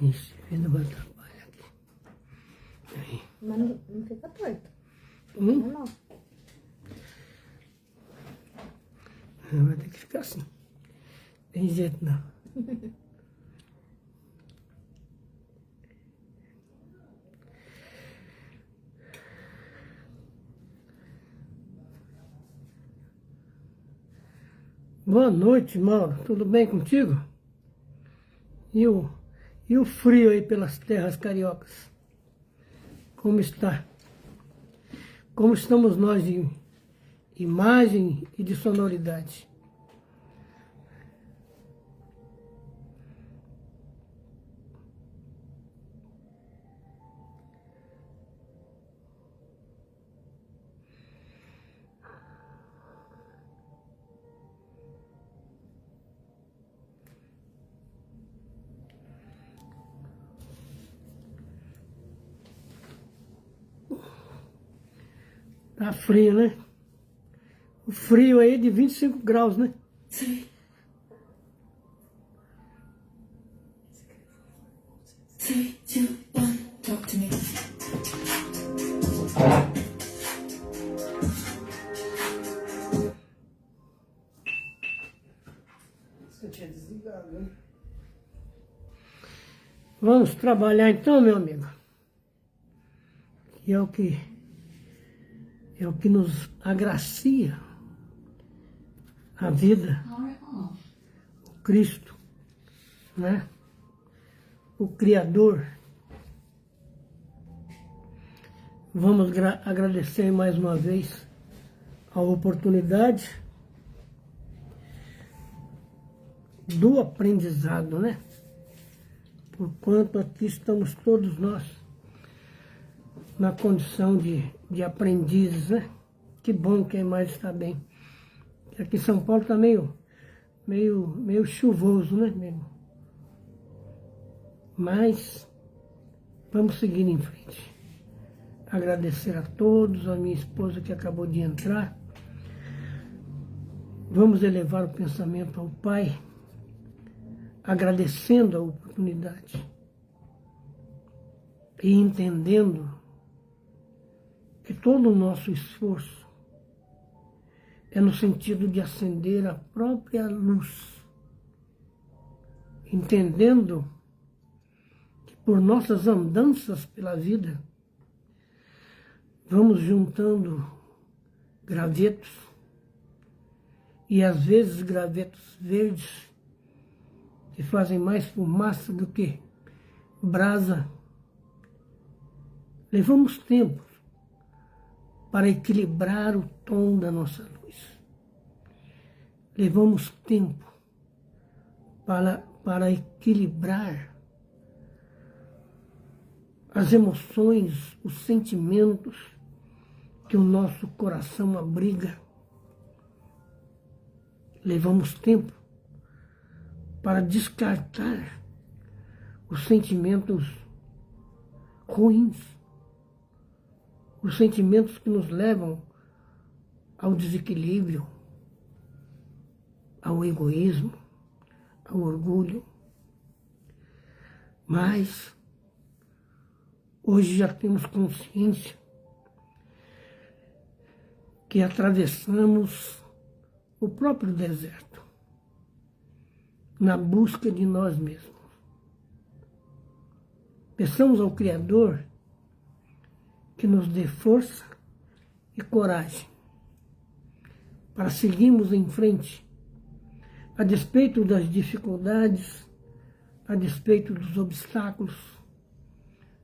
Ixi, filho do meu trabalho aqui. Aí. Mas não fica torto. Não. Não. Vai ter que ficar assim. Tem jeito não. Boa noite, Mauro. Tudo bem contigo? E o frio aí pelas terras cariocas? Como está? Como estamos nós de imagem e de sonoridade? Tá frio, né? O frio aí é de 25 graus, né? Sim. Three, two, one, talk to me. Você tinha desligado, né? Vamos trabalhar então, meu amigo. Que é o que nos agracia a vida, o Cristo, né? O Criador. Vamos agradecer mais uma vez a oportunidade do aprendizado, né? Porquanto aqui estamos todos nós na condição de aprendizes, né? Que bom que a imagem está bem. Aqui em São Paulo está meio chuvoso, né, mesmo? Mas vamos seguir em frente. Agradecer a todos, a minha esposa que acabou de entrar. Vamos elevar o pensamento ao Pai, agradecendo a oportunidade e entendendo que todo o nosso esforço é no sentido de acender a própria luz, entendendo que por nossas andanças pela vida, vamos juntando gravetos, e às vezes gravetos verdes, que fazem mais fumaça do que brasa. Levamos tempo para equilibrar o tom da nossa luz. Levamos tempo para equilibrar as emoções, os sentimentos que o nosso coração abriga. Levamos tempo para descartar os sentimentos ruins, os sentimentos que nos levam ao desequilíbrio, ao egoísmo, ao orgulho. Mas hoje já temos consciência que atravessamos o próprio deserto na busca de nós mesmos. Peçamos ao Criador que nos dê força e coragem para seguirmos em frente, a despeito das dificuldades, a despeito dos obstáculos,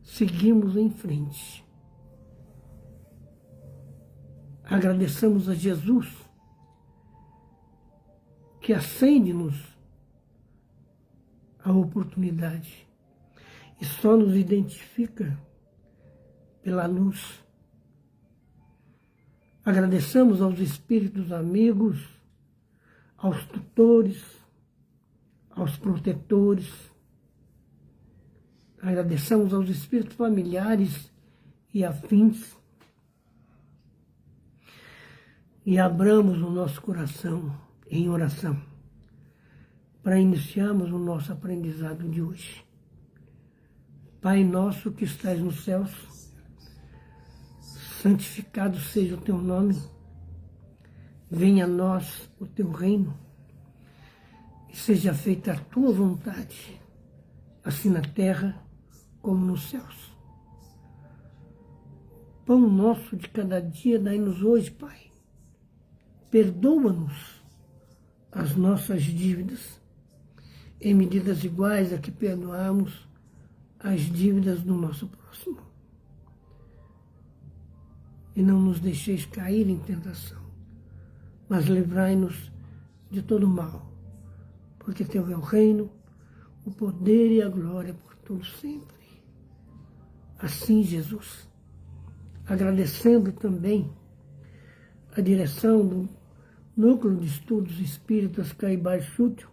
seguimos em frente. Agradeçamos a Jesus, que acende-nos a oportunidade e só nos identifica pela luz. Agradeçamos aos espíritos amigos, aos tutores, aos protetores. Agradeçamos aos espíritos familiares e afins. E abramos o nosso coração em oração para iniciarmos o nosso aprendizado de hoje. Pai nosso que estás nos céus, santificado seja o teu nome, venha a nós o teu reino, e seja feita a tua vontade, assim na terra como nos céus. Pão nosso de cada dia dai-nos hoje, Pai. Perdoa-nos as nossas dívidas, em medidas iguais a que perdoamos as dívidas do nosso próximo. E não nos deixeis cair em tentação, mas livrai-nos de todo mal, porque teu é o reino, o poder e a glória por todo sempre. Assim, Jesus, agradecendo também a direção do Núcleo de Estudos Espíritas Caibar Chútil,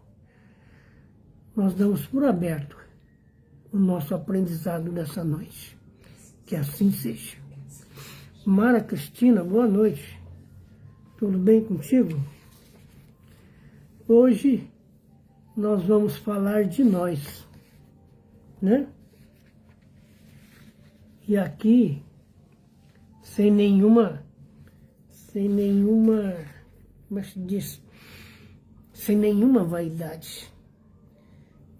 nós damos por aberto o nosso aprendizado dessa noite. Que assim seja. Mara Cristina, boa noite. Tudo bem contigo? Hoje nós vamos falar de nós, né? E aqui, sem nenhuma, como é que se diz? Sem nenhuma vaidade,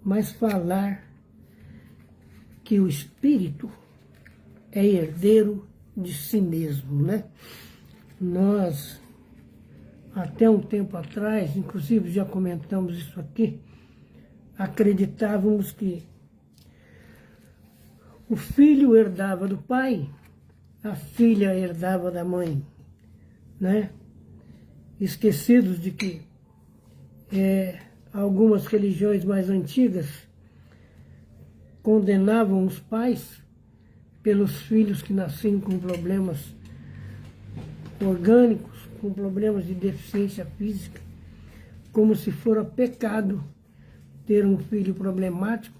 mas falar que o espírito é herdeiro de si mesmo, né? Nós, até um tempo atrás, inclusive já comentamos isso aqui, acreditávamos que o filho herdava do pai, a filha herdava da mãe, né? Esquecidos de que algumas religiões mais antigas condenavam os pais pelos filhos que nasciam com problemas orgânicos, com problemas de deficiência física, como se fora pecado ter um filho problemático,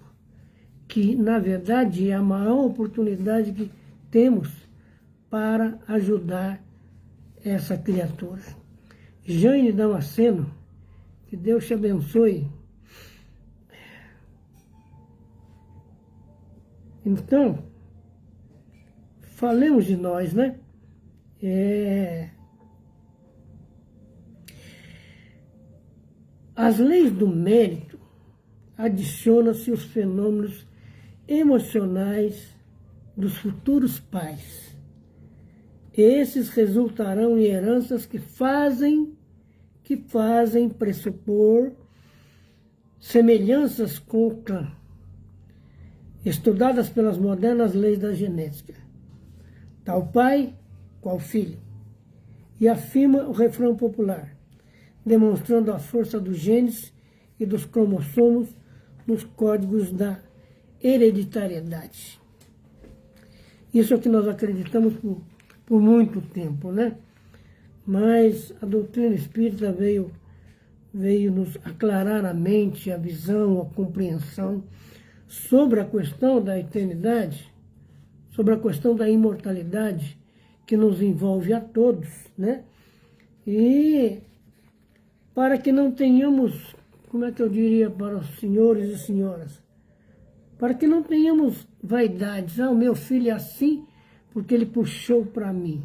que, na verdade, é a maior oportunidade que temos para ajudar essa criatura. Jane Damasceno, que Deus te abençoe. Então, falemos de nós, né? Às leis do mérito adicionam-se os fenômenos emocionais dos futuros pais. Esses resultarão em heranças que fazem pressupor semelhanças com o clã, estudadas pelas modernas leis da genética. Tal pai, qual filho. E afirma o refrão popular, demonstrando a força dos genes e dos cromossomos nos códigos da hereditariedade. Isso é o que nós acreditamos por muito tempo, né? Mas a doutrina espírita veio nos aclarar a mente, a visão, a compreensão sobre a questão da eternidade, sobre a questão da imortalidade que nos envolve a todos, né? E para que não tenhamos, como é que eu diria para os senhores e senhoras, para que não tenhamos vaidades, o meu filho é assim porque ele puxou para mim,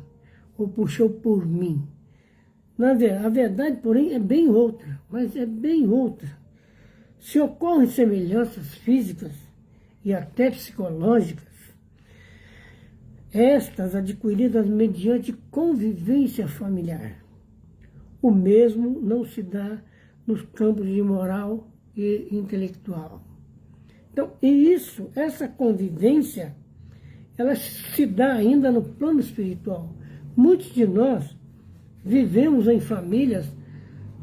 ou puxou por mim. A verdade, porém, é bem outra, mas é bem outra. Se ocorrem semelhanças físicas e até psicológicas, estas adquiridas mediante convivência familiar, o mesmo não se dá nos campos de moral e intelectual. Então, essa convivência, ela se dá ainda no plano espiritual. Muitos de nós vivemos em famílias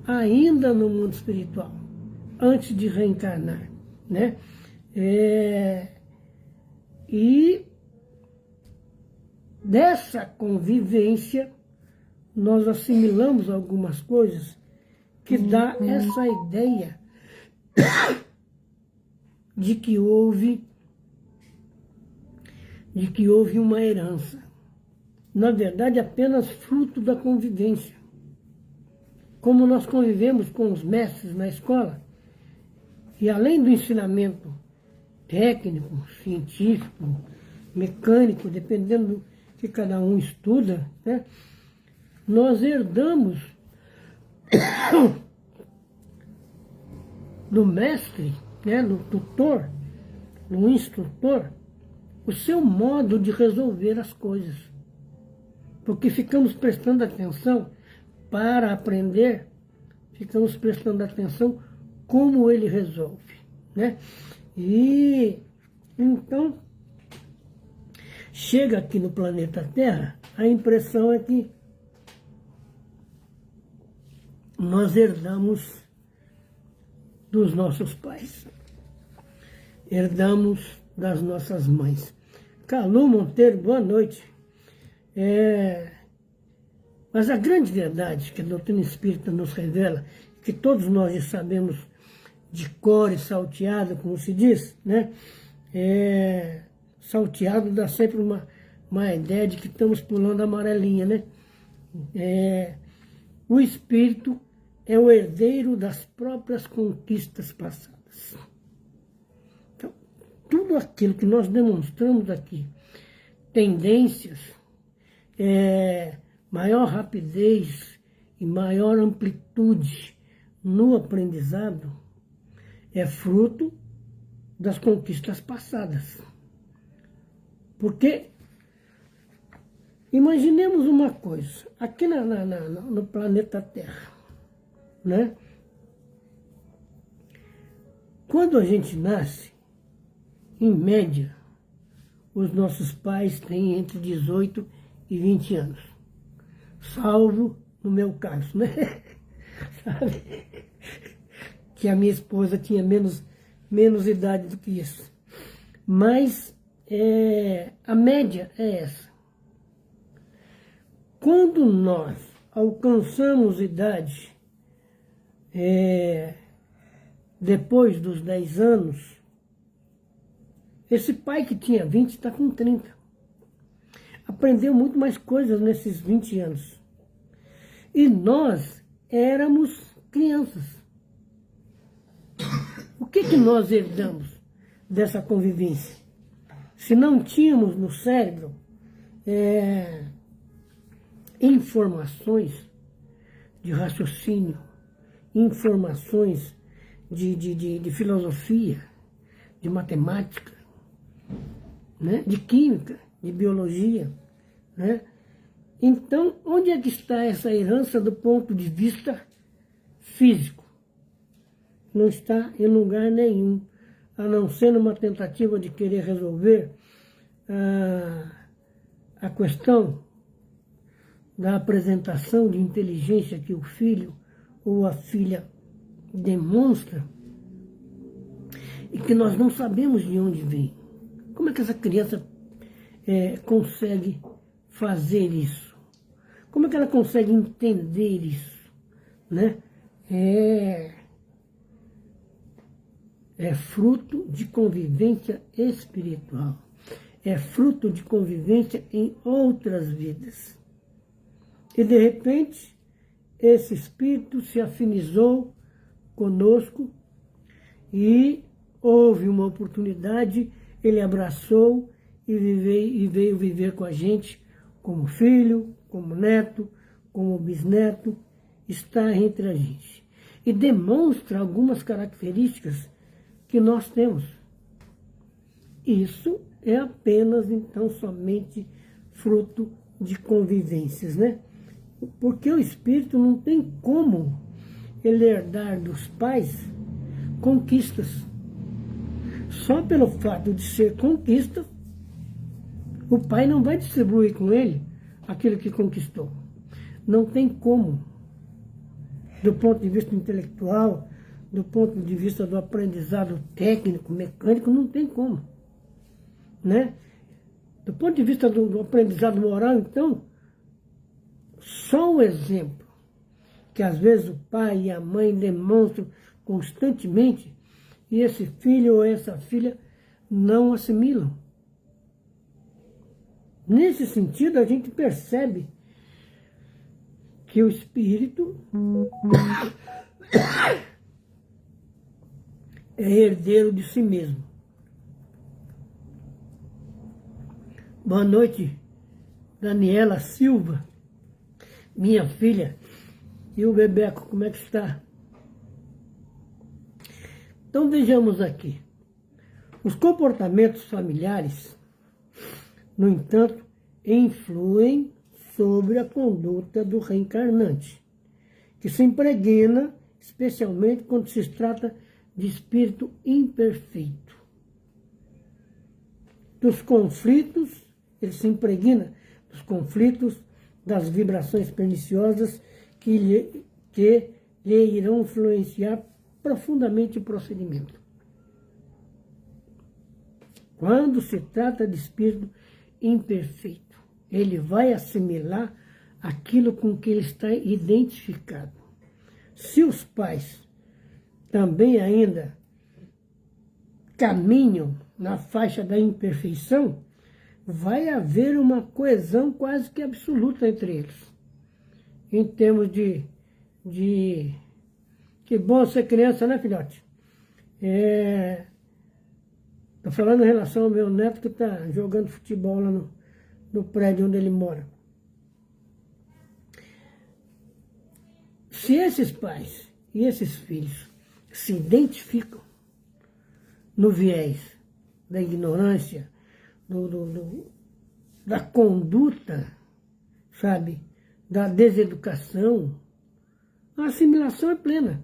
ainda no mundo espiritual, antes de reencarnar, né? E dessa convivência, nós assimilamos algumas coisas que dá essa ideia de que houve uma herança. Na verdade, apenas fruto da convivência. Como nós convivemos com os mestres na escola, e além do ensinamento técnico, científico, mecânico, dependendo do que cada um estuda, né? Nós herdamos do mestre, né, do tutor, do instrutor, o seu modo de resolver as coisas. Porque ficamos prestando atenção para aprender, ficamos prestando atenção como ele resolve, né? E então, chega aqui no planeta Terra, a impressão é que nós herdamos dos nossos pais, herdamos das nossas mães. Calu Monteiro, boa noite. Mas a grande verdade que a doutrina espírita nos revela, que todos nós já sabemos de cor e salteado, como se diz, né? Salteado dá sempre uma ideia de que estamos pulando a amarelinha, né? O espírito é o herdeiro das próprias conquistas passadas. Então, tudo aquilo que nós demonstramos aqui, tendências, maior rapidez e maior amplitude no aprendizado, é fruto das conquistas passadas. Porque, imaginemos uma coisa, aqui no planeta Terra, né? Quando a gente nasce, em média, os nossos pais têm entre 18 e 20 anos. Salvo no meu caso, né? Sabe? Que a minha esposa tinha menos idade do que isso. Mas a média é essa. Quando nós alcançamos idade, depois dos 10 anos, esse pai que tinha 20 está com 30. Aprendeu muito mais coisas nesses 20 anos. E nós éramos crianças. O que nós herdamos dessa convivência? Se não tínhamos no cérebro informações de raciocínio, informações de filosofia, de matemática, né? De química, de biologia, né? Então, onde é que está essa herança do ponto de vista físico? Não está em lugar nenhum, a não ser numa tentativa de querer resolver a questão da apresentação de inteligência que o filho ou a filha demonstra e que nós não sabemos de onde vem. Como é que essa criança consegue fazer isso? Como é que ela consegue entender isso? Né? É fruto de convivência espiritual. É fruto de convivência em outras vidas. E, de repente, esse espírito se afinizou conosco e houve uma oportunidade, ele abraçou e veio viver com a gente como filho, como neto, como bisneto, está entre a gente. E demonstra algumas características que nós temos. Isso é apenas, então, somente fruto de convivências, né? Porque o espírito não tem como ele herdar dos pais conquistas. Só pelo fato de ser conquista, o pai não vai distribuir com ele aquilo que conquistou. Não tem como. Do ponto de vista intelectual, do ponto de vista do aprendizado técnico, mecânico, não tem como. Né? Do ponto de vista do aprendizado moral, então, só um exemplo que às vezes o pai e a mãe demonstram constantemente e esse filho ou essa filha não assimilam. Nesse sentido, a gente percebe que o espírito é herdeiro de si mesmo. Boa noite, Daniela Silva, minha filha. E o Bebeco, como é que está? Então vejamos aqui. Os comportamentos familiares, no entanto, influem sobre a conduta do reencarnante, que se impregna, especialmente quando se trata de espírito imperfeito. Dos conflitos, ele se impregna dos conflitos, das vibrações perniciosas que lhe irão influenciar profundamente o procedimento. Quando se trata de espírito imperfeito, ele vai assimilar aquilo com que ele está identificado. Se os pais também ainda caminham na faixa da imperfeição, vai haver uma coesão quase que absoluta entre eles. Em termos de que bom ser criança, né, filhote? Estou falando em relação ao meu neto que está jogando futebol lá no prédio onde ele mora. Se esses pais e esses filhos se identificam no viés da ignorância, da conduta, sabe, da deseducação, a assimilação é plena.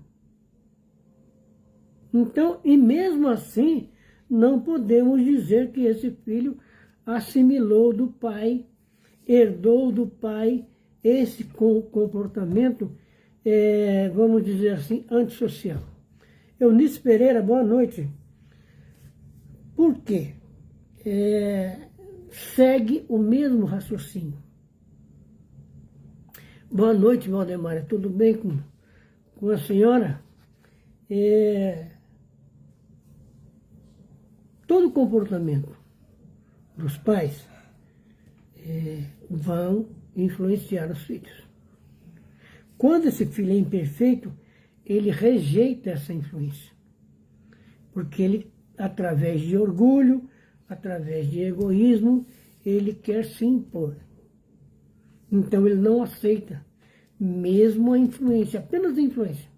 Então, e mesmo assim, não podemos dizer que esse filho assimilou do pai, herdou do pai esse comportamento, vamos dizer assim, antissocial. Eunice Pereira, boa noite. Por quê? Segue o mesmo raciocínio. Boa noite, Valdemar. Tudo bem com a senhora? Todo comportamento dos pais vão influenciar os filhos. Quando esse filho é imperfeito, ele rejeita essa influência. Porque ele, através de orgulho, através de egoísmo, ele quer se impor. Então ele não aceita mesmo a influência, apenas a influência.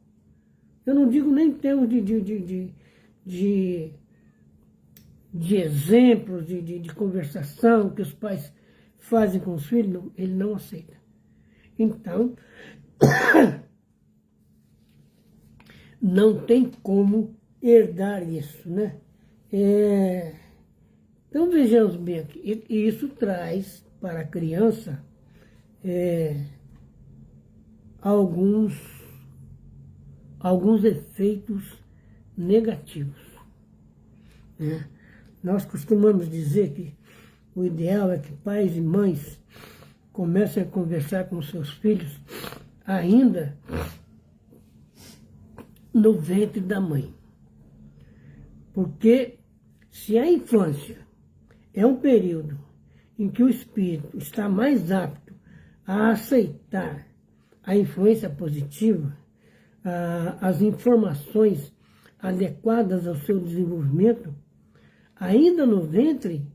Eu não digo nem em termos de exemplos, de conversação que os pais fazem com os filhos, não, ele não aceita. Então, não tem como herdar isso, né? Então vejamos bem aqui, e isso traz para a criança alguns efeitos negativos, né? Nós costumamos dizer que o ideal é que pais e mães comecem a conversar com seus filhos ainda no ventre da mãe. Porque se a infância é um período em que o espírito está mais apto a aceitar a influência positiva, as informações adequadas ao seu desenvolvimento, ainda no ventre,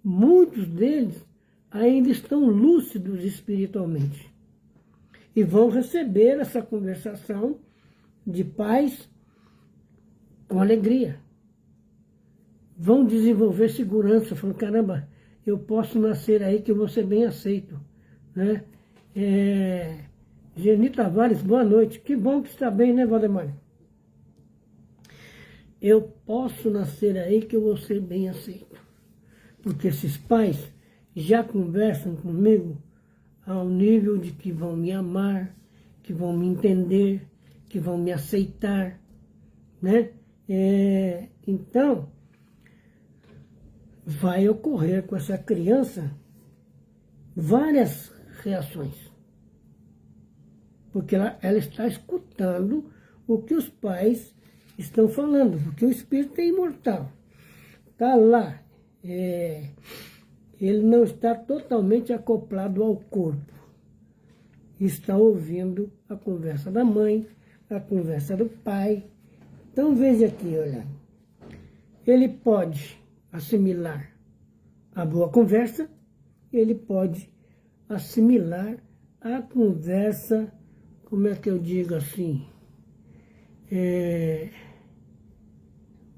muitos deles ainda estão lúcidos espiritualmente e vão receber essa conversação de pais com alegria. Vão desenvolver segurança, falando, caramba, eu posso nascer aí que eu vou ser bem aceito, né? Geni Tavares, boa noite. Que bom que está bem, né, Valdemar? Eu posso nascer aí que eu vou ser bem aceito. Porque esses pais já conversam comigo ao nível de que vão me amar, que vão me entender, que vão me aceitar, né? Então, vai ocorrer com essa criança várias reações. Porque ela está escutando o que os pais estão falando, porque o espírito é imortal. Está lá. Ele não está totalmente acoplado ao corpo. Está ouvindo a conversa da mãe, a conversa do pai. Então veja aqui, olha. Ele pode assimilar a boa conversa ele pode assimilar a conversa, como é que eu digo assim,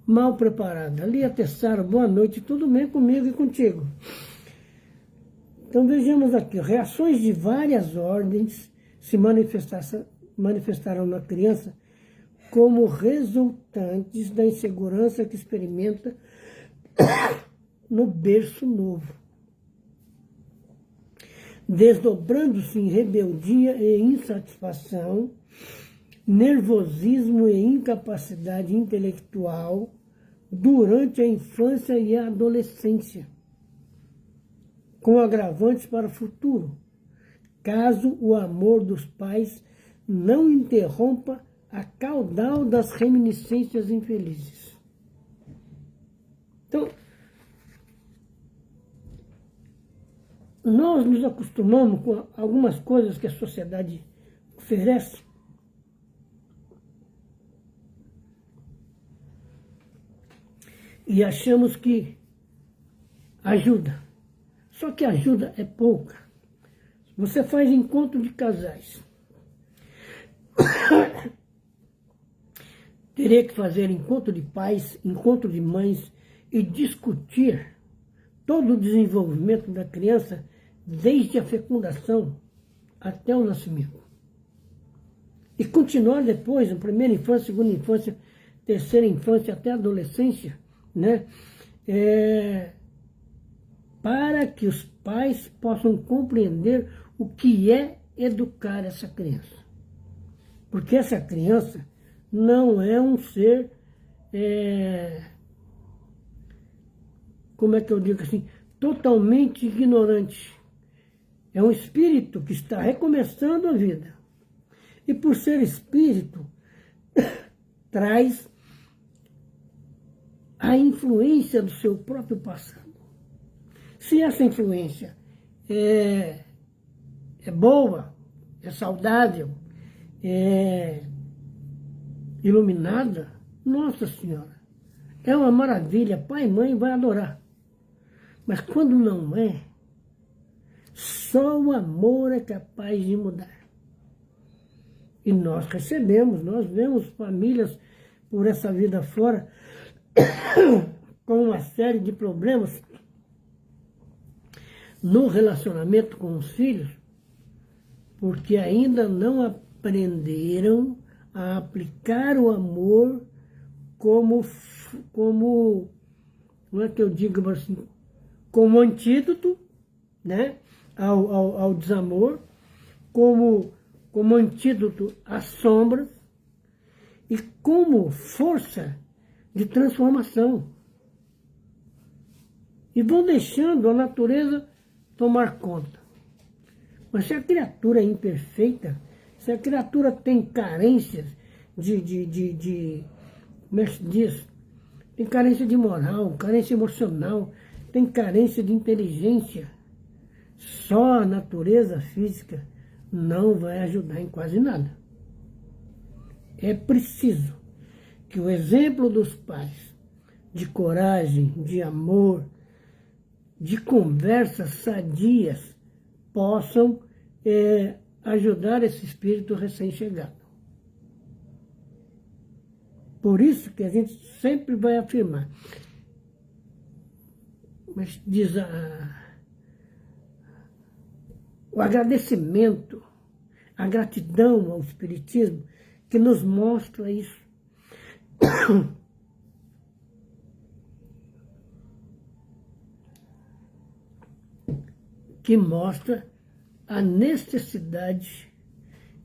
mal preparada. Lia Tessaro, boa noite, tudo bem comigo e contigo? Então vejamos aqui, reações de várias ordens se manifestaram na criança como resultantes da insegurança que experimenta no berço novo, desdobrando-se em rebeldia e insatisfação, nervosismo e incapacidade intelectual durante a infância e a adolescência, com agravantes para o futuro, caso o amor dos pais não interrompa a caudal das reminiscências infelizes. Então, nós nos acostumamos com algumas coisas que a sociedade oferece e achamos que ajuda. Só que ajuda é pouca. Você faz encontro de casais. Teria que fazer encontro de pais, encontro de mães e discutir todo o desenvolvimento da criança desde a fecundação até o nascimento. E continuar depois, na primeira infância, segunda infância, terceira infância até a adolescência, né? Para que os pais possam compreender o que é educar essa criança. Porque essa criança não é um ser, como é que eu digo assim, totalmente ignorante. É um espírito que está recomeçando a vida. E por ser espírito, traz a influência do seu próprio passado. Se essa influência é boa, é saudável, é iluminada, Nossa Senhora, é uma maravilha, pai e mãe vai adorar. Mas quando não é, só o amor é capaz de mudar. E nós recebemos, nós vemos famílias por essa vida fora com uma série de problemas no relacionamento com os filhos, porque ainda não aprenderam a aplicar o amor como é que eu digo assim, como antídoto, né, ao desamor, como antídoto às sombras e como força de transformação. E vão deixando a natureza tomar conta. Mas se a criatura é imperfeita, se a criatura tem carências como é que se diz? Tem carência de moral, carência emocional, tem carência de inteligência, só a natureza física não vai ajudar em quase nada. É preciso que o exemplo dos pais, de coragem, de amor, de conversas sadias, possam ajudar esse espírito recém-chegado. Por isso que a gente sempre vai afirmar, mas diz o agradecimento, a gratidão ao Espiritismo, que nos mostra isso. Que mostra a necessidade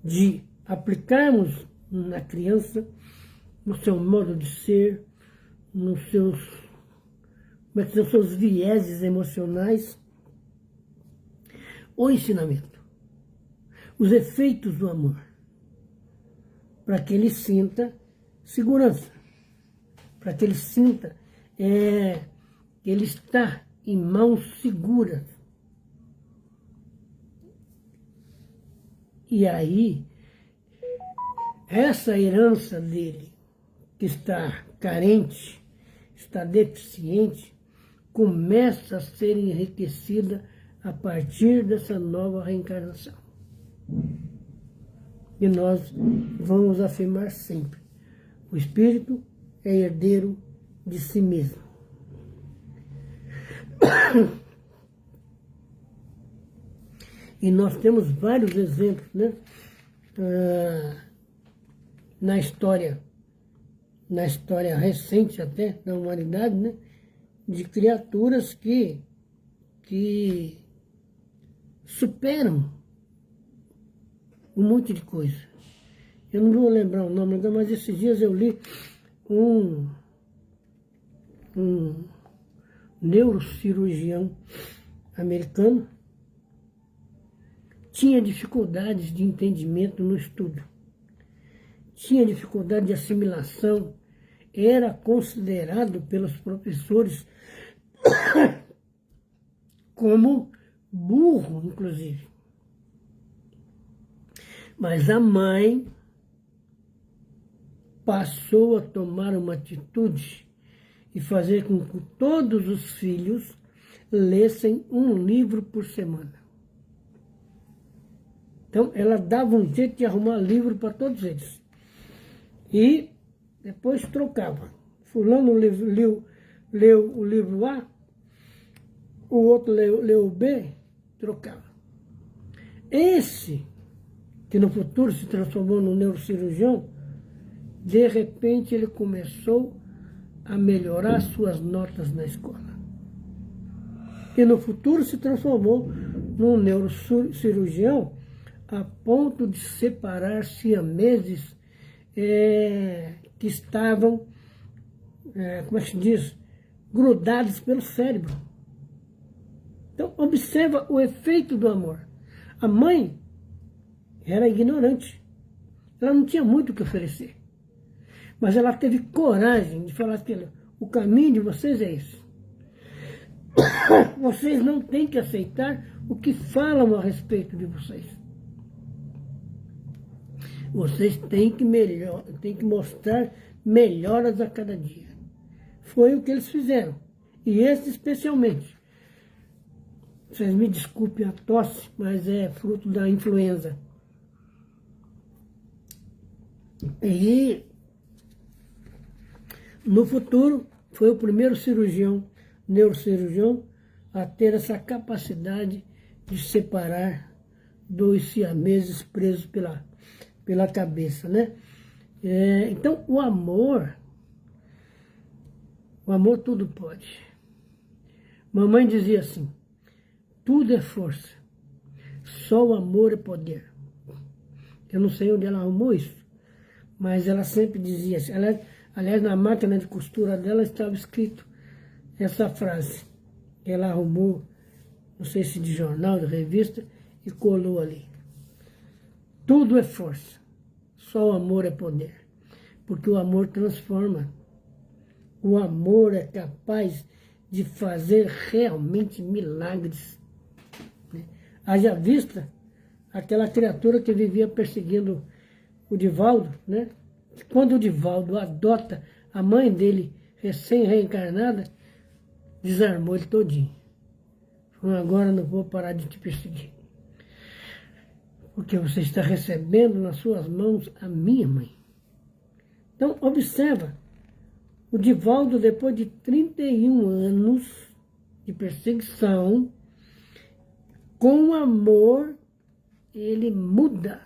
de aplicarmos na criança, no seu modo de ser, nos seus vieses emocionais, o ensinamento, os efeitos do amor, para que ele sinta segurança, para que ele sinta que ele está em mãos seguras. E aí, essa herança dele, que está carente, está deficiente, começa a ser enriquecida a partir dessa nova reencarnação. E nós vamos afirmar sempre: o espírito é herdeiro de si mesmo. E nós temos vários exemplos, né? Na história recente até da humanidade, né? De criaturas que superam um monte de coisa. Eu não vou lembrar o nome agora, mas esses dias eu li um neurocirurgião americano. Tinha dificuldades de entendimento no estudo, tinha dificuldade de assimilação, era considerado pelos professores como burro, inclusive. Mas a mãe passou a tomar uma atitude e fazer com que todos os filhos lessem um livro por semana. Então, ela dava um jeito de arrumar livro para todos eles. E depois trocava. Fulano leu o livro A, o outro leu o B, trocava. Esse, que no futuro se transformou num neurocirurgião, de repente ele começou a melhorar suas notas na escola. E no futuro se transformou num neurocirurgião a ponto de separar siameses que estavam, como é que se diz, grudados pelo cérebro. Então, observa o efeito do amor. A mãe era ignorante, ela não tinha muito o que oferecer, mas ela teve coragem de falar que o caminho de vocês é esse. Vocês não têm que aceitar o que falam a respeito de vocês. Vocês têm que mostrar melhoras a cada dia. Foi o que eles fizeram. E esse especialmente. Vocês me desculpem a tosse, mas é fruto da influenza. E no futuro foi o primeiro neurocirurgião, a ter essa capacidade de separar dois siameses presos pela cabeça, né? Então, o amor tudo pode. Mamãe dizia assim: tudo é força, só o amor é poder. Eu não sei onde ela arrumou isso, mas ela sempre dizia assim. Aliás, na máquina de costura dela estava escrito essa frase. Ela arrumou, não sei se de jornal, de revista, e colou ali. Tudo é força, só o amor é poder. Porque o amor transforma. O amor é capaz de fazer realmente milagres. Haja vista aquela criatura que vivia perseguindo o Divaldo, né? Quando o Divaldo adota a mãe dele recém-reencarnada, desarmou ele todinho. Falou: agora não vou parar de te perseguir, porque você está recebendo nas suas mãos a minha mãe. Então, observa, o Divaldo, depois de 31 anos de perseguição, com amor, ele muda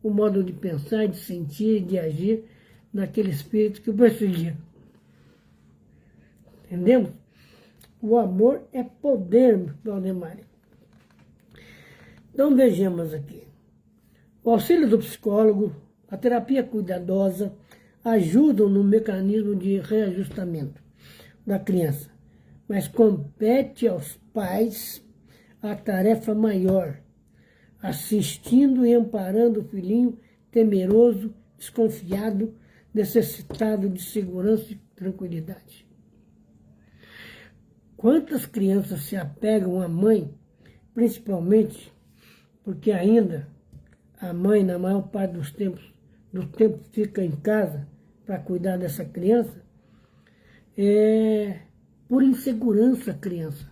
o modo de pensar, de sentir, de agir naquele espírito que o perseguia. Entendemos? O amor é poder, Valdemar. Então vejamos aqui. O auxílio do psicólogo, a terapia cuidadosa, ajudam no mecanismo de reajustamento da criança, mas compete aos pais a tarefa maior, assistindo e amparando o filhinho temeroso, desconfiado, necessitado de segurança e tranquilidade. Quantas crianças se apegam à mãe, principalmente porque ainda a mãe, na maior parte do tempo fica em casa para cuidar dessa criança, por insegurança criança.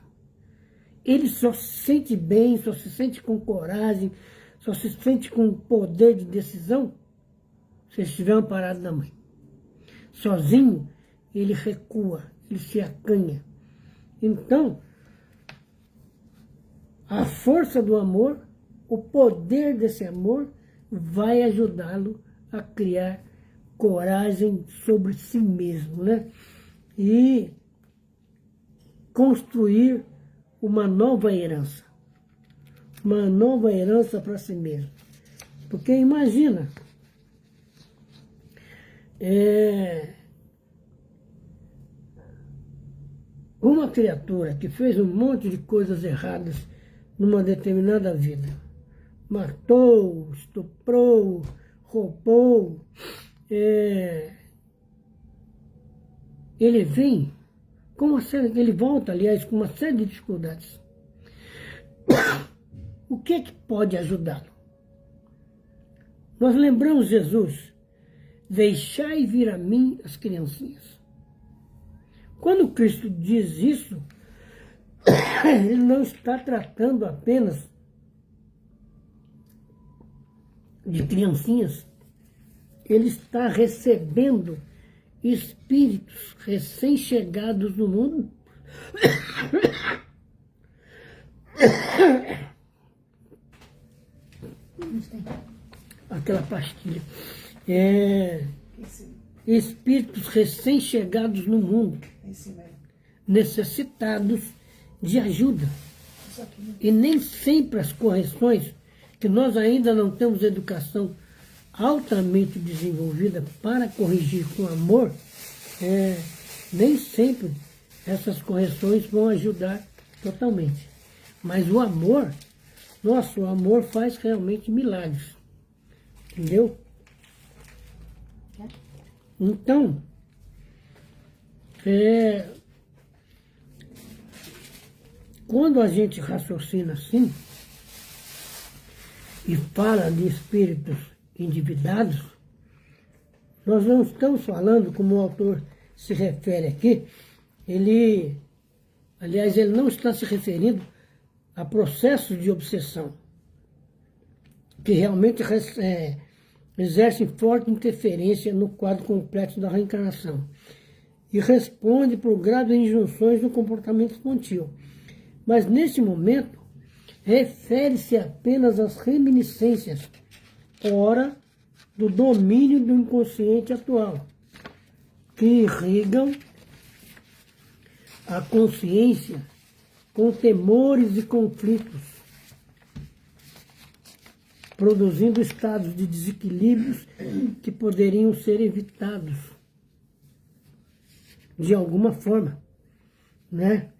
ele só se sente bem, só se sente com coragem, só se sente com poder de decisão se ele estiver amparado na mãe. Sozinho, ele recua, ele se acanha. Então, a força do amor, o poder desse amor, vai ajudá-lo a criar coragem sobre si mesmo, né? E construir uma nova herança. Uma nova herança para si mesmo. Porque imagina, uma criatura que fez um monte de coisas erradas numa determinada vida. Matou, estuprou, roubou. Ele vem ele volta, aliás, com uma série de dificuldades. O que é que pode ajudá-lo? Nós lembramos Jesus, deixai vir a mim as criancinhas. Quando Cristo diz isso, ele não está tratando apenas de criancinhas, ele está recebendo espíritos recém-chegados no mundo. Aquela pastilha. Espíritos recém-chegados no mundo, necessitados de ajuda. E nem sempre as correções, que nós ainda não temos educação altamente desenvolvida para corrigir com amor, nem sempre essas correções vão ajudar totalmente. Mas o amor, nossa, o amor faz realmente milagres. Entendeu? Então, quando a gente raciocina assim, e fala de espíritos endividados, nós não estamos falando, como o autor se refere aqui, aliás, ele não está se referindo a processos de obsessão, que realmente exercem forte interferência no quadro completo da reencarnação e responde por graves injunções no comportamento infantil. Mas, nesse momento, refere-se apenas às reminiscências, ora, do domínio do inconsciente atual, que irrigam a consciência com temores e conflitos, produzindo estados de desequilíbrios que poderiam ser evitados de alguma forma, né?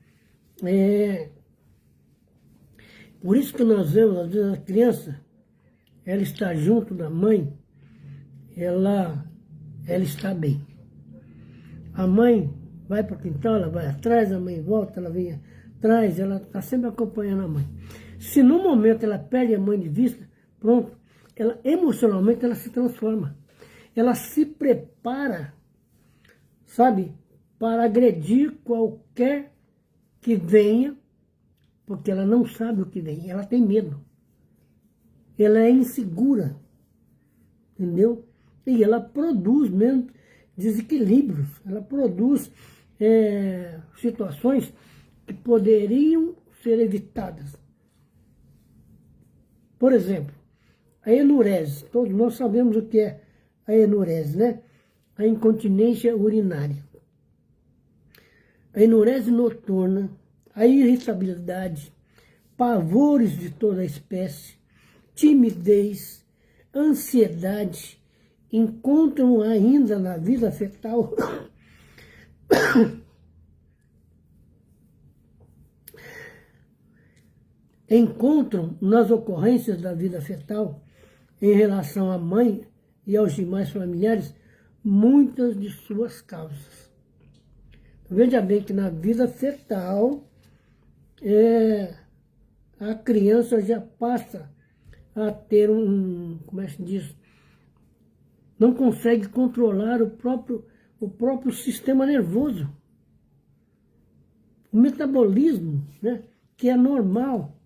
Por isso que nós vemos, às vezes, a criança, ela está junto da mãe, ela está bem. A mãe vai para o quintal, ela vai atrás, a mãe volta, ela vem atrás, ela está sempre acompanhando a mãe. Se no momento ela perde a mãe de vista, pronto, ela emocionalmente ela se transforma. Ela se prepara, sabe, para agredir qualquer que venha, porque ela não sabe o que vem, ela tem medo. Ela é insegura, entendeu? E ela produz mesmo desequilíbrios, ela produz situações que poderiam ser evitadas. Por exemplo, a enurese, todos nós sabemos o que é a enurese, né? A incontinência urinária. A enurese noturna, a irritabilidade, pavores de toda espécie, timidez, ansiedade, encontram ainda na vida fetal encontram nas ocorrências da vida fetal, em relação à mãe e aos demais familiares, muitas de suas causas. Veja bem que na vida fetal, a criança já passa a ter como é que se diz? Não consegue controlar o próprio sistema nervoso. O metabolismo, né, que é normal.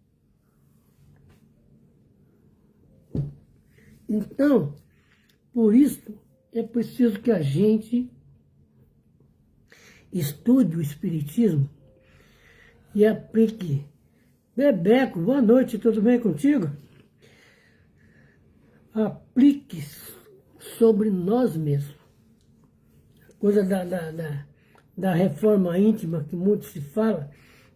Então, por isso, é preciso que a gente estude o Espiritismo e aplique. Bebeco, boa noite, tudo bem contigo? Aplique sobre nós mesmos. Coisa da reforma íntima, que muito se fala,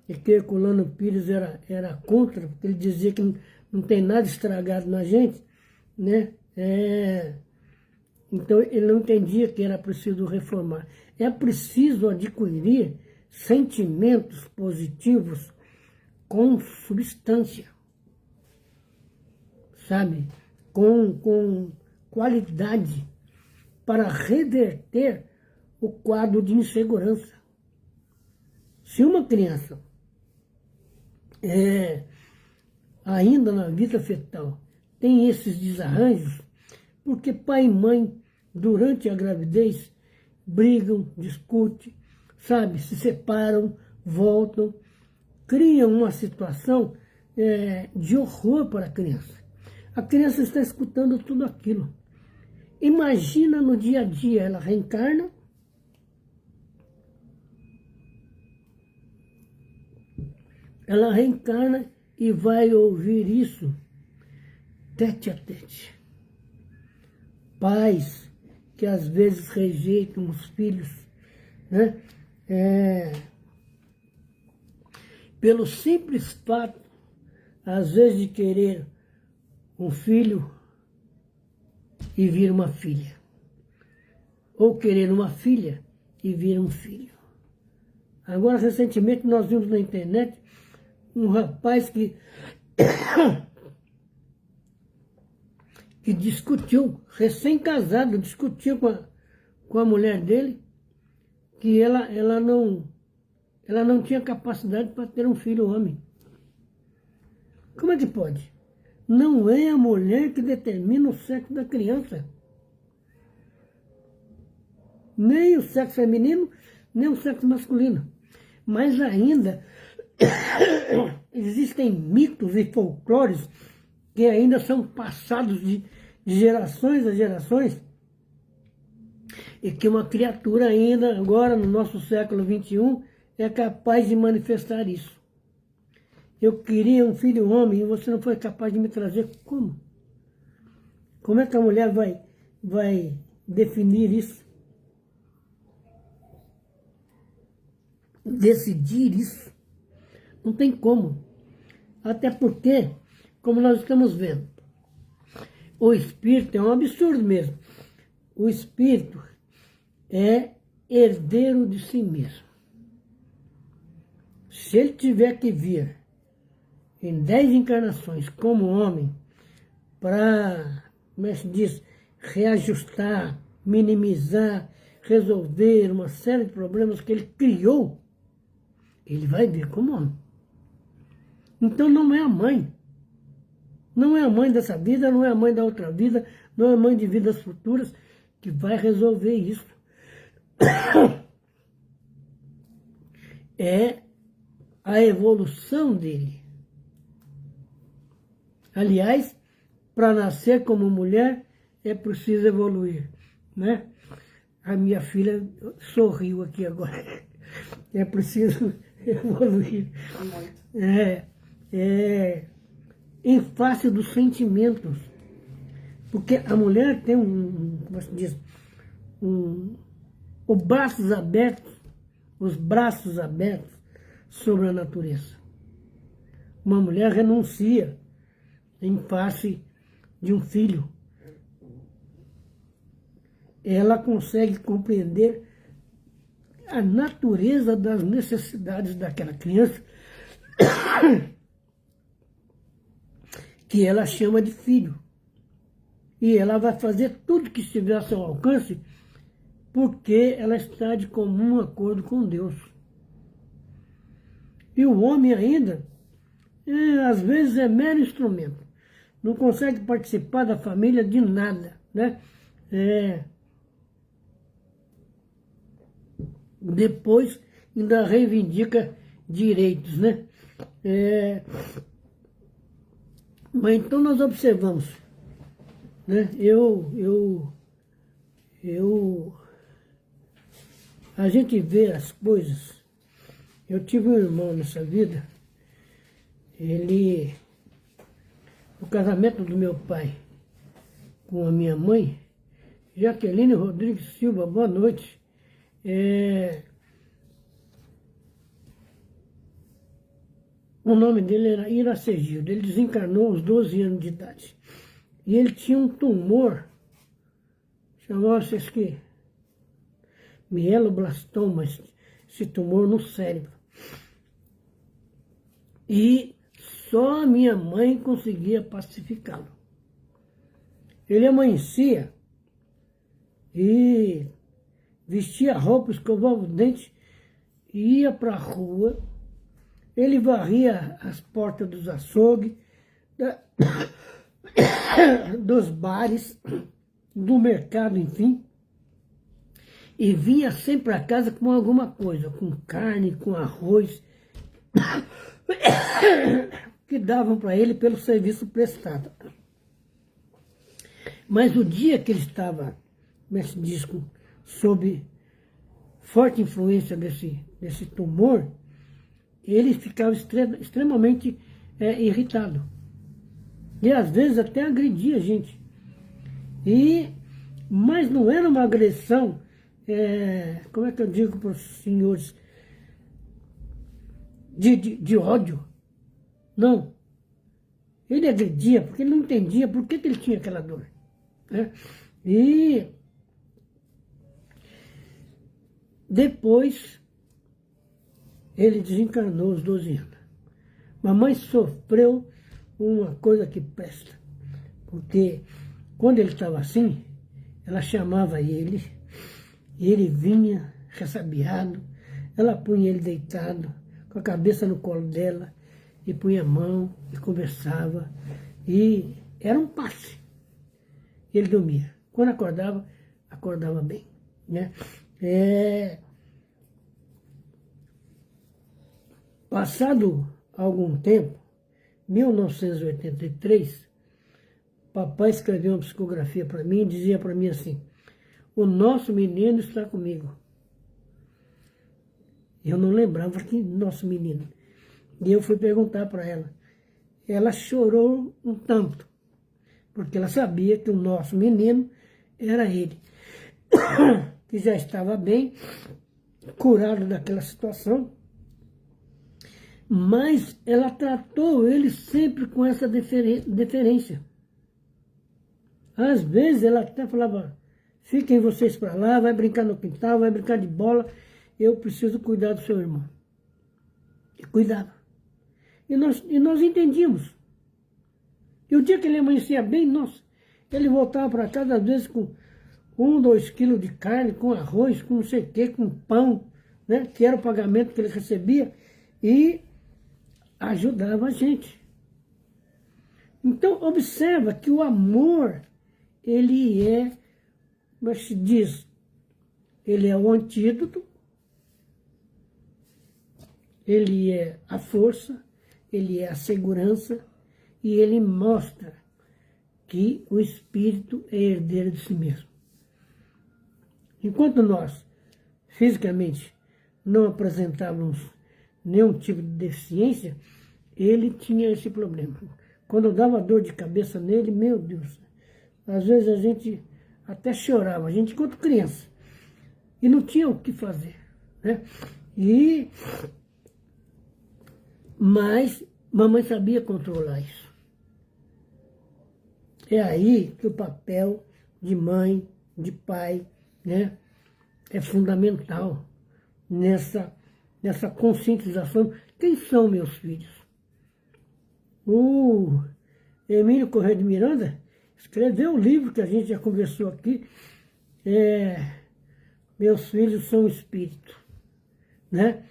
e que Herculano Pires era contra, porque ele dizia que não tem nada estragado na gente, né? Então ele não entendia que era preciso reformar. É preciso adquirir sentimentos positivos com substância, sabe? Com qualidade, para reverter o quadro de insegurança. Se uma criança ainda na vida fetal tem esses desarranjos, porque pai e mãe, durante a gravidez, brigam, discutem, sabe, se separam, voltam, criam uma situação de horror para a criança. A criança está escutando tudo aquilo. Imagina no dia a dia, ela reencarna, e vai ouvir isso tete a tete. Pais que às vezes rejeitam os filhos, né? Pelo simples fato, às vezes, de querer um filho e vir uma filha. Ou querer uma filha e vir um filho. Agora, recentemente, nós vimos na internet um rapaz que discutiu, recém-casado, discutiu com a mulher dele, que ela não tinha capacidade para ter um filho homem. Como é que pode? Não é a mulher que determina o sexo da criança. Nem o sexo feminino, nem o sexo masculino. Mas ainda existem mitos e folclores que ainda são passados de gerações a gerações, e que uma criatura ainda, agora no nosso século XXI, é capaz de manifestar isso. Eu queria um filho homem e você não foi capaz de me trazer. Como? Como é que a mulher vai definir isso? Decidir isso? Não tem como. Até porque, como nós estamos vendo, o espírito é um absurdo mesmo. O espírito é herdeiro de si mesmo. Se ele tiver que vir em 10 encarnações como homem para, como é que se diz, reajustar, minimizar, resolver uma série de problemas que ele criou, ele vai vir como homem. Então não é a mãe. Não é a mãe dessa vida, não é a mãe da outra vida, não é a mãe de vidas futuras que vai resolver isso. É a evolução dele. Aliás, para nascer como mulher, é preciso evoluir, né? A minha filha sorriu aqui agora. É preciso evoluir. Em face dos sentimentos. Porque a mulher tem como se diz, os braços abertos sobre a natureza. Uma mulher renuncia em face de um filho. Ela consegue compreender a natureza das necessidades daquela criança que ela chama de filho. E ela vai fazer tudo que estiver a seu alcance porque ela está de comum acordo com Deus. E o homem ainda, às vezes, é mero instrumento. Não consegue participar da família de nada, né? Depois ainda reivindica direitos, né? Mas então nós observamos, né? A gente vê as coisas. Eu tive um irmão nessa vida, o casamento do meu pai com a minha mãe, Jaqueline Rodrigues Silva, boa noite. O nome dele era Iracegildo, ele desencarnou aos 12 anos de idade. E ele tinha um tumor, chamava-se mieloblastoma, esse tumor no cérebro. E só a minha mãe conseguia pacificá-lo. Ele amanhecia e vestia roupa, escovava os dentes, ia para a rua, ele varria as portas dos açougues, dos bares, do mercado, enfim, e vinha sempre para casa com alguma coisa, com carne, com arroz, que davam para ele pelo serviço prestado. Mas o dia que ele estava nesse disco, sob forte influência desse tumor, ele ficava extremamente irritado. E às vezes até agredia a gente. Mas não era uma agressão, como é que eu digo para os senhores, de ódio. Não. Ele agredia porque ele não entendia por que ele tinha aquela dor. Né? E depois ele desencarnou aos 12 anos. Mamãe sofreu uma coisa que presta, porque quando ele estava assim, ela chamava ele, e ele vinha ressabiado, ela punha ele deitado, com a cabeça no colo dela, e punha a mão, e conversava, e era um passe. Ele dormia. Quando acordava bem. Né? Passado algum tempo, 1983, papai escreveu uma psicografia para mim e dizia para mim assim: o nosso menino está comigo. Eu não lembrava que nosso menino. E eu fui perguntar para ela. Ela chorou um tanto, porque ela sabia que o nosso menino era ele, que já estava bem, curado daquela situação, mas ela tratou ele sempre com essa deferência. Às vezes ela até falava: fiquem vocês para lá, vai brincar no quintal, vai brincar de bola, eu preciso cuidar do seu irmão. E cuidava. E nós entendíamos. E o dia que ele amanhecia bem, nossa, ele voltava para casa, às vezes com 1, 2 quilos de carne, com arroz, com não sei o quê, com pão, né, que era o pagamento que ele recebia, e ajudava a gente. Então, observa que o amor, ele é, como se diz, ele é o antídoto, ele é a força, ele é a segurança, e ele mostra que o espírito é herdeiro de si mesmo. Enquanto nós, fisicamente, não apresentávamos nenhum tipo de deficiência, ele tinha esse problema. Quando dava dor de cabeça nele, meu Deus, às vezes a gente até chorava, a gente enquanto criança, e não tinha o que fazer, né? Mas mamãe sabia controlar isso. É aí que o papel de mãe, de pai, né, é fundamental nessa conscientização. Quem são meus filhos? O Emílio Corrêa de Miranda escreveu um livro que a gente já conversou aqui, Meus Filhos São Espírito, né?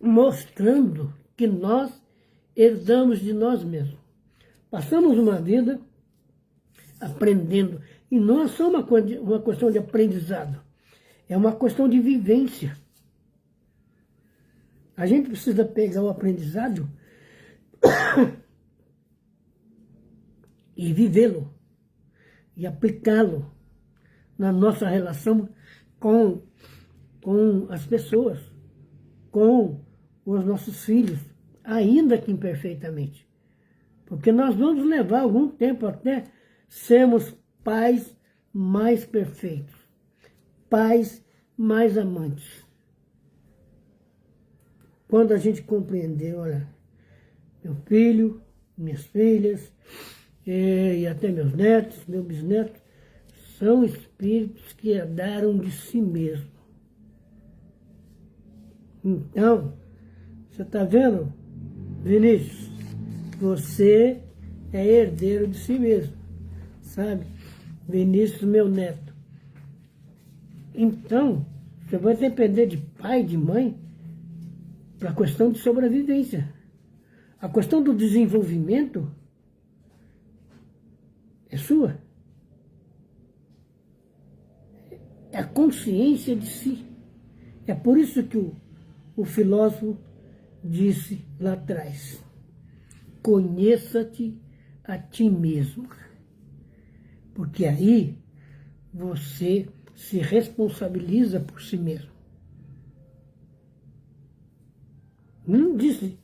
Mostrando que nós herdamos de nós mesmos. Passamos uma vida aprendendo, e não é só uma questão de aprendizado, é uma questão de vivência. A gente precisa pegar o aprendizado e vivê-lo, e aplicá-lo na nossa relação com as pessoas, com os nossos filhos, ainda que imperfeitamente. Porque nós vamos levar algum tempo até sermos pais mais perfeitos, pais mais amantes. Quando a gente compreender, olha, meu filho, minhas filhas, e até meus netos, meus bisnetos, são espíritos que herdaram de si mesmo. Então, você está vendo, Vinícius? Você é herdeiro de si mesmo, sabe? Vinícius, meu neto. Então, você vai depender de pai, de mãe, para a questão de sobrevivência. A questão do desenvolvimento é sua. É a consciência de si. É por isso que o filósofo disse lá atrás: conheça-te a ti mesmo. Porque aí você se responsabiliza por si mesmo. Não disse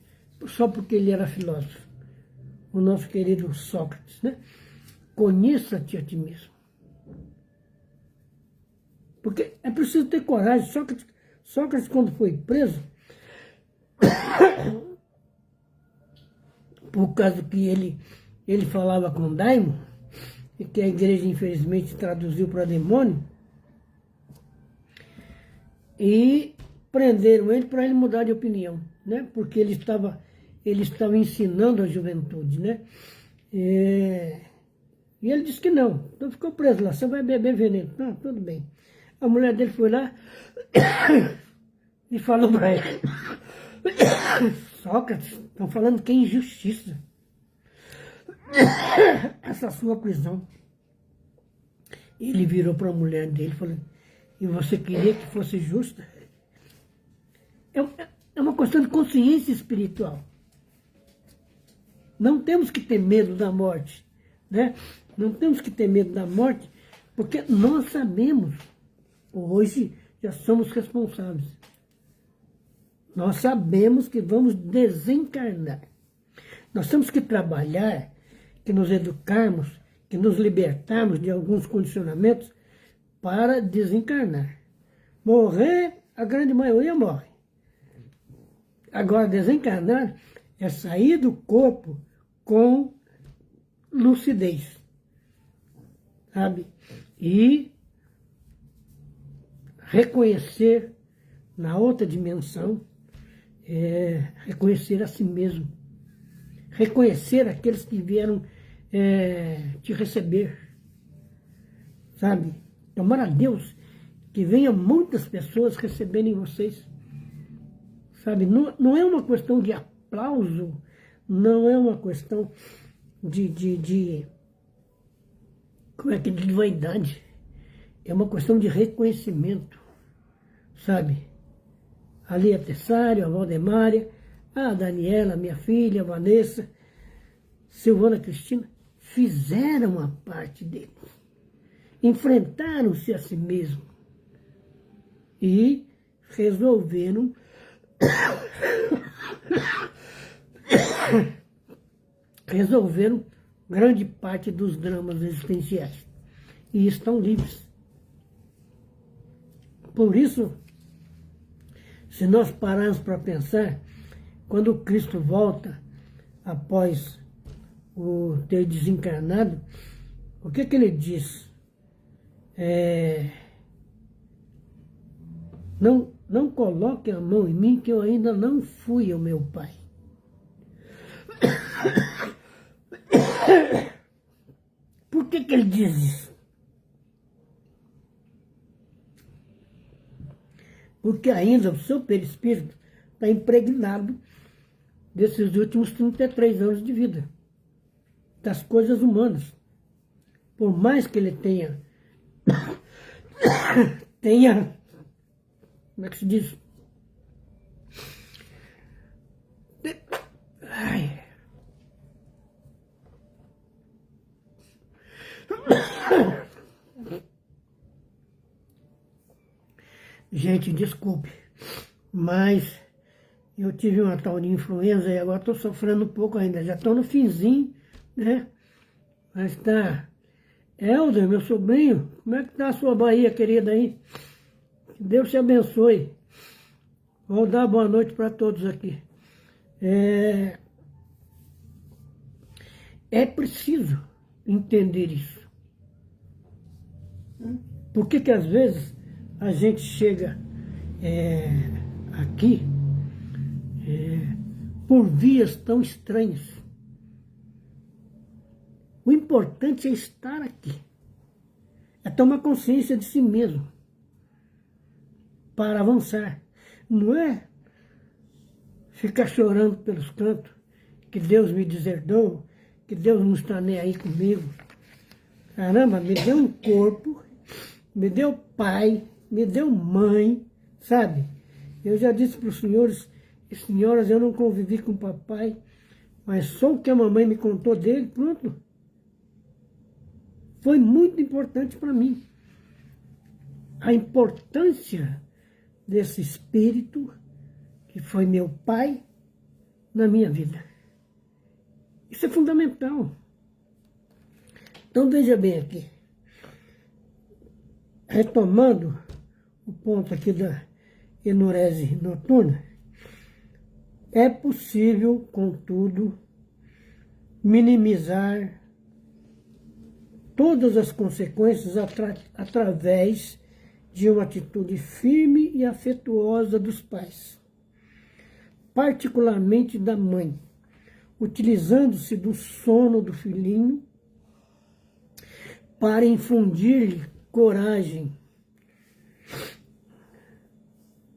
só porque ele era filósofo, o nosso querido Sócrates, né? Conheça-te a ti mesmo. Porque é preciso ter coragem. Sócrates quando foi preso, por causa que ele falava com daimon, e que a igreja infelizmente traduziu para demônio, e prenderam ele para ele mudar de opinião, né? Porque ele estava ensinando a juventude, né? E ele disse que não, então ficou preso lá, você vai beber veneno. Ah, tudo bem. A mulher dele foi lá e falou para ele: Sócrates, estão falando que é injustiça essa sua prisão. Ele virou para a mulher dele e falou: e você queria que fosse justa? É uma questão de consciência espiritual. Não temos que ter medo da morte, né? Não temos que ter medo da morte, porque nós sabemos, hoje já somos responsáveis. Nós sabemos que vamos desencarnar. Nós temos que trabalhar, que nos educarmos, que nos libertarmos de alguns condicionamentos para desencarnar. Morrer, a grande maioria morre. Agora, desencarnar é sair do corpo com lucidez, sabe? E reconhecer na outra dimensão, reconhecer a si mesmo, reconhecer aqueles que vieram te receber, sabe? Tomara a Deus que venha muitas pessoas receberem vocês, sabe? Não é uma questão de aplauso, não é uma questão de como é que de vaidade, é uma questão de reconhecimento, sabe? Ali a Tessário, a Valdemária, a Daniela, minha filha, a Vanessa, Silvana Cristina, fizeram a parte deles. Enfrentaram-se a si mesmos e resolveram grande parte dos dramas existenciais e estão livres. Por isso, se nós pararmos para pensar, quando Cristo volta após o ter desencarnado, o que ele diz? Não coloque a mão em mim, que eu ainda não fui ao meu Pai. Por que ele diz isso? Porque ainda o seu perispírito está impregnado desses últimos 33 anos de vida, das coisas humanas. Por mais que ele tenha, como é que se diz? Ai. Gente, desculpe, mas eu tive uma tal de influenza e agora estou sofrendo um pouco ainda. Já estou no finzinho, né? Mas tá. Helder, meu sobrinho, como é que tá a sua Bahia querida aí? Que Deus te abençoe. Vou dar boa noite para todos aqui. É preciso entender isso. Por que que às vezes a gente chega aqui por vias tão estranhas? O importante é estar aqui. É tomar consciência de si mesmo para avançar. Não é ficar chorando pelos cantos, que Deus me deserdou, que Deus não está nem aí comigo. Caramba, me deu um corpo, me deu pai, me deu mãe, sabe? Eu já disse para os senhores e senhoras, eu não convivi com o papai, mas só o que a mamãe me contou dele, pronto. Foi muito importante para mim. A importância desse espírito que foi meu pai na minha vida. Isso é fundamental. Então veja bem aqui. Retomando o ponto aqui da enurese noturna, é possível, contudo, minimizar todas as consequências através de uma atitude firme e afetuosa dos pais, particularmente da mãe, utilizando-se do sono do filhinho para infundir-lhe coragem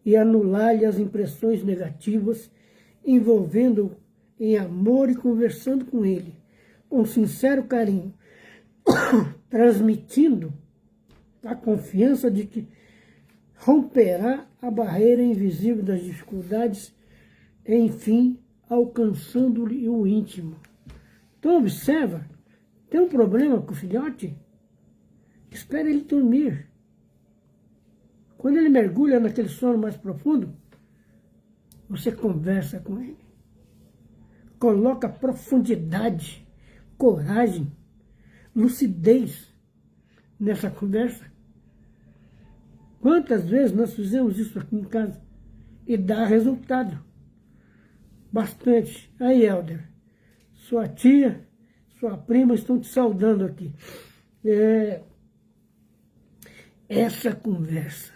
e anular-lhe as impressões negativas, envolvendo-o em amor e conversando com ele, com sincero carinho, transmitindo a confiança de que romperá a barreira invisível das dificuldades, enfim, alcançando-lhe o íntimo. Então, observa, tem um problema com o filhote? Espera ele dormir. Quando ele mergulha naquele sono mais profundo, você conversa com ele. Coloca profundidade, coragem, lucidez nessa conversa. Quantas vezes nós fizemos isso aqui em casa e dá resultado? Bastante. Aí, Helder, sua tia, sua prima estão te saudando aqui. Essa conversa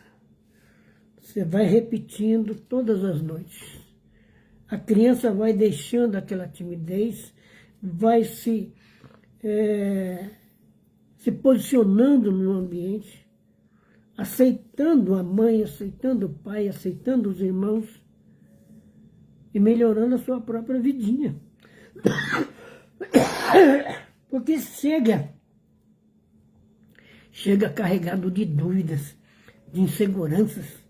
você vai repetindo todas as noites. A criança vai deixando aquela timidez, vai se posicionando no ambiente, aceitando a mãe, aceitando o pai, aceitando os irmãos e melhorando a sua própria vidinha. Porque chega carregado de dúvidas, de inseguranças,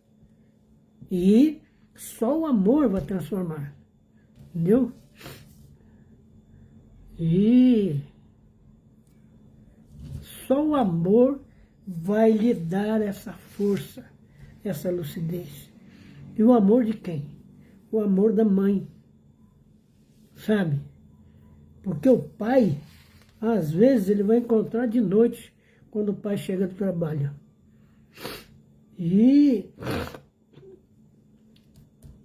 e só o amor vai transformar, entendeu? E só o amor vai lhe dar essa força, essa lucidez. E o amor de quem? O amor da mãe, sabe? Porque o pai, às vezes, ele vai encontrar de noite, quando o pai chega do trabalho. E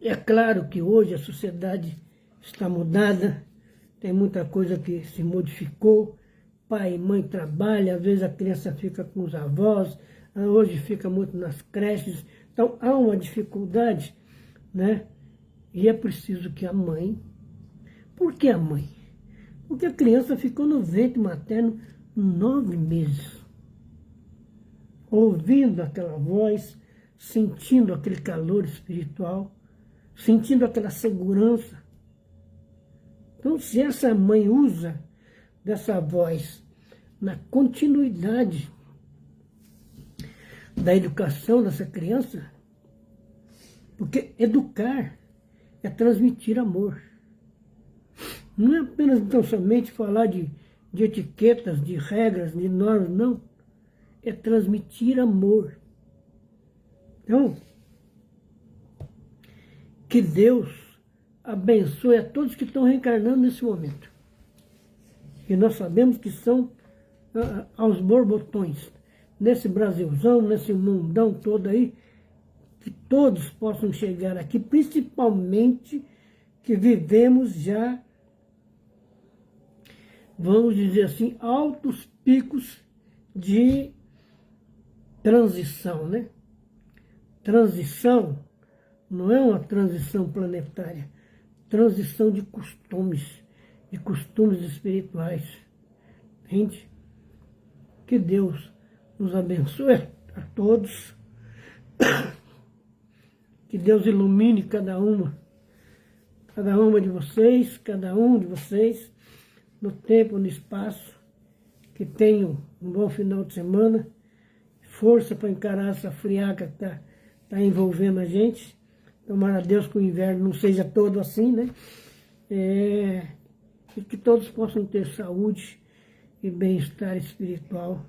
é claro que hoje a sociedade está mudada, tem muita coisa que se modificou, pai e mãe trabalham, às vezes a criança fica com os avós, hoje fica muito nas creches, então há uma dificuldade, né? E é preciso que a mãe... Por que a mãe? Porque a criança ficou no ventre materno 9 meses, ouvindo aquela voz, sentindo aquele calor espiritual, sentindo aquela segurança. Então, se essa mãe usa dessa voz na continuidade da educação dessa criança, porque educar é transmitir amor. Não é apenas, então, somente falar de etiquetas, de regras, de normas, não. É transmitir amor. Então, que Deus abençoe a todos que estão reencarnando nesse momento. E nós sabemos que são aos borbotões, nesse Brasilzão, nesse mundão todo aí, que todos possam chegar aqui, principalmente que vivemos já, vamos dizer assim, altos picos de transição, né? Transição não é uma transição planetária, transição de costumes espirituais. Entende? Que Deus nos abençoe a todos, que Deus ilumine cada uma de vocês, cada um de vocês, no tempo, no espaço, que tenham um bom final de semana, força para encarar essa friaca que está envolvendo a gente. Tomara a Deus que o inverno não seja todo assim, né? E que todos possam ter saúde e bem-estar espiritual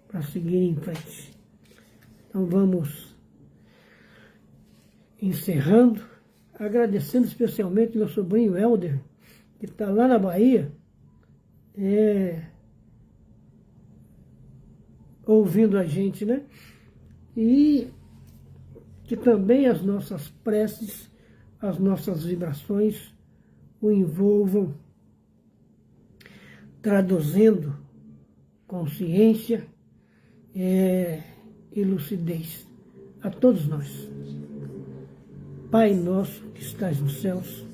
para seguir em frente. Então vamos encerrando, agradecendo especialmente meu sobrinho Helder, que está lá na Bahia, ouvindo a gente, né? E que também as nossas preces, as nossas vibrações o envolvam, traduzindo consciência e lucidez a todos nós. Pai nosso que estás nos céus,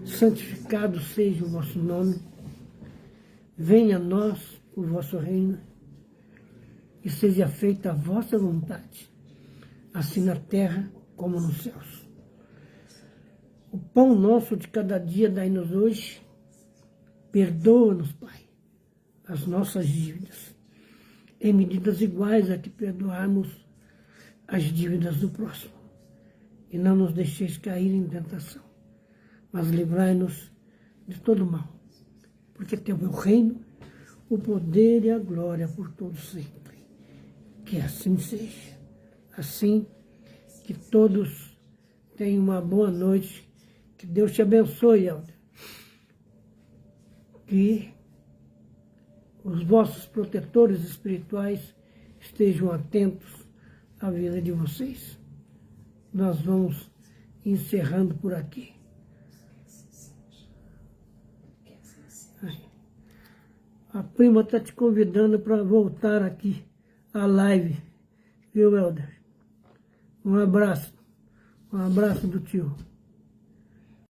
santificado seja o vosso nome, venha a nós o vosso reino, e seja feita a vossa vontade, assim na terra como nos céus. O pão nosso de cada dia dai-nos hoje, perdoa-nos, Pai, as nossas dívidas, em medidas iguais a que perdoarmos as dívidas do próximo. E não nos deixeis cair em tentação, mas livrai-nos de todo mal, porque teu é o reino, o poder e a glória por todos sempre. Que assim seja. Assim, que todos tenham uma boa noite. Que Deus te abençoe, Helder. Que os vossos protetores espirituais estejam atentos à vida de vocês. Nós vamos encerrando por aqui. A prima está te convidando para voltar aqui à live, viu, Helder? Um abraço do tio.